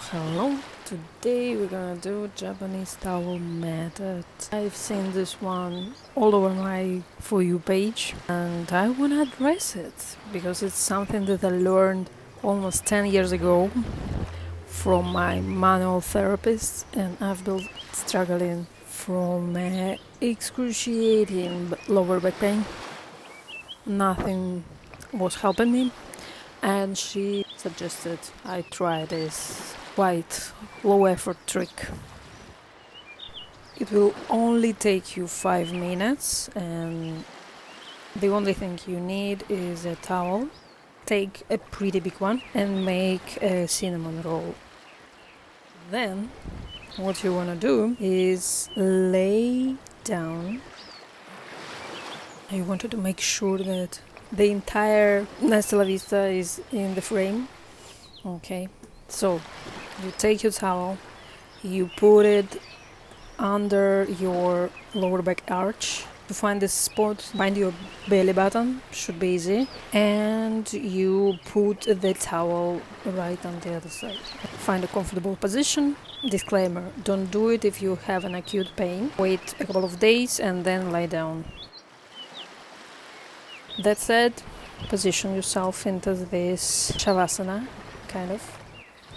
Hello. Today we're gonna do Japanese towel method. I've seen this one all over my For You page and I wanna address it because it's something that I learned almost 10 years ago from my manual therapist, and I've been struggling from excruciating lower back pain. Nothing was helping me, and she suggested I try this quite low effort trick. It will only take you 5 minutes, and the only thing you need is a towel. Take a pretty big one and make a cinnamon roll. Then what you want to do is lay down. You wanted to make sure that the entire Nesta La Vista is in the frame. Okay, so you take your towel, you put it under your lower back arch. To find this spot, find your belly button, should be easy, and you put the towel right on the other side. Find a comfortable position. Disclaimer, don't do it if you have an acute pain. Wait a couple of days and then lie down. That said, position yourself into this shavasana, kind of.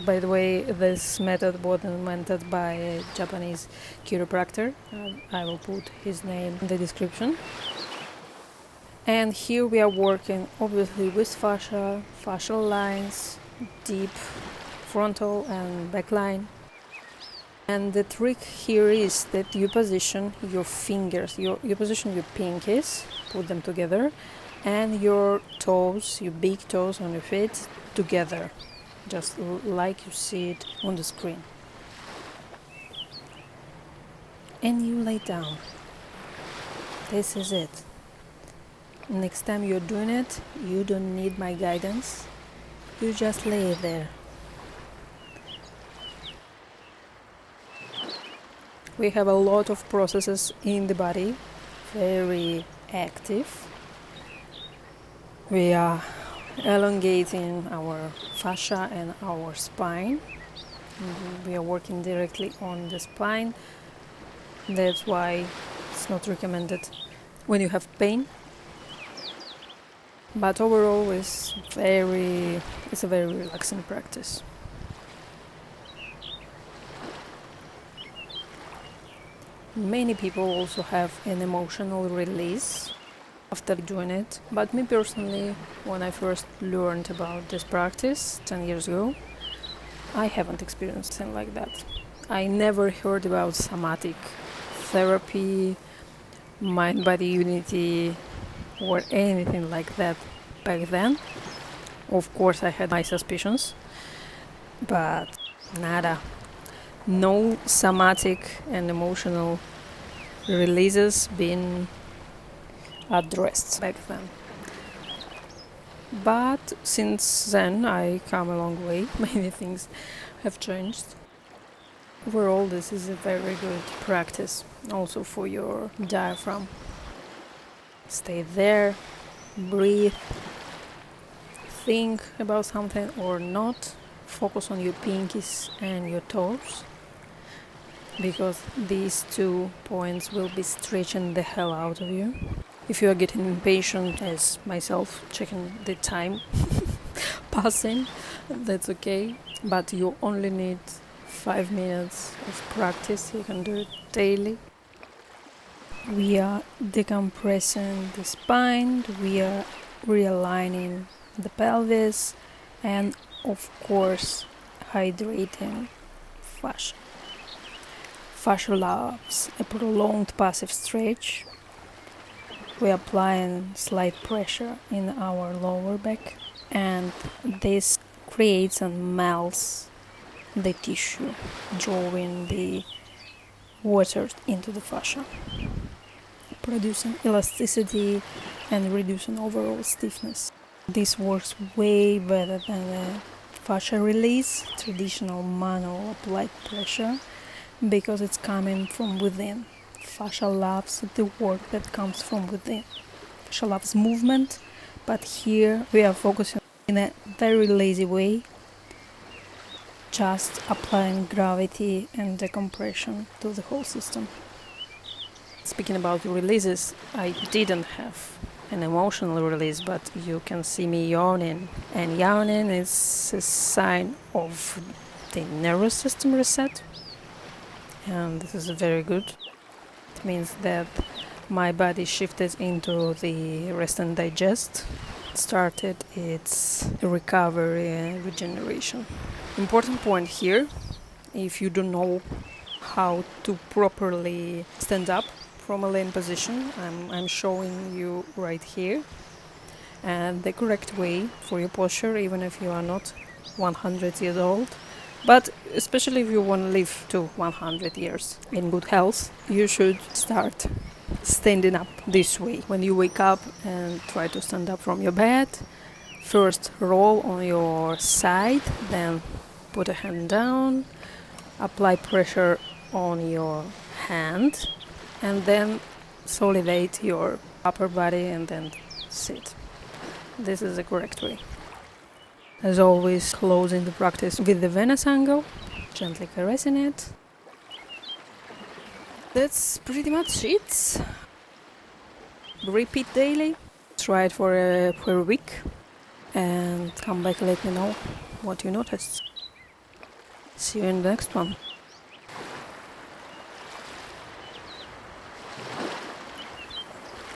By the way, this method was invented by a Japanese chiropractor. I will put his name in the description. And here we are working obviously with fascial lines, deep frontal and back line. And the trick here is that you position your fingers, you position your pinkies, put them together, and your toes, your big toes on your feet together, just like you see it on the screen. And you lay down. This is it. Next time you're doing it, you don't need my guidance. You just lay there. We have a lot of processes in the body, very active. We are elongating our fascia and our spine. We are working directly on the spine. That's why it's not recommended when you have pain. But overall, it's a very relaxing practice. Many people also have an emotional release after doing it, but me personally, when I first learned about this practice 10 years ago, I haven't experienced anything like that. I never heard about somatic therapy, mind-body unity, or anything like that back then. Of course, I had my suspicions, but nada. No somatic and emotional releases been addressed back then. But since then I come a long way. Many things have changed. Overall, this is a very good practice also for your diaphragm. Stay there, breathe, think about something or not. Focus on your pinkies and your toes, because these 2 points will be stretching the hell out of you. If you are getting impatient, as myself, checking the time passing, that's okay. But you only need 5 minutes of practice. You can do it daily. We are decompressing the spine, we are realigning the pelvis, and of course hydrating fascia. Fascia loves a prolonged passive stretch. We are applying slight pressure in our lower back, and this creates and melts the tissue, drawing the water into the fascia, producing elasticity and reducing overall stiffness. This works way better than the fascia release, traditional manual applied pressure, because it's coming from within. Fascia loves the work that comes from within. Fascia loves movement, but here we are focusing in a very lazy way just applying gravity and decompression to the whole system. Speaking about releases, I didn't have an emotional release, but you can see me yawning. And yawning is a sign of the nervous system reset. And this is very good. It means that my body shifted into the rest and digest, started its recovery and regeneration. Important point here, if you don't know how to properly stand up from a laying position, I'm showing you right here, and the correct way for your posture, even if you are not 100 years old. But especially if you want to live to 100 years in good health, you should start standing up this way. When you wake up and try to stand up from your bed, first roll on your side, then put a hand down, apply pressure on your hand, and then solidate your upper body and then sit. This is the correct way. As always, closing the practice with the Venus angle, gently caressing it. That's pretty much it. Repeat daily. Try it for a week and come back and let me know what you noticed. See you in the next one.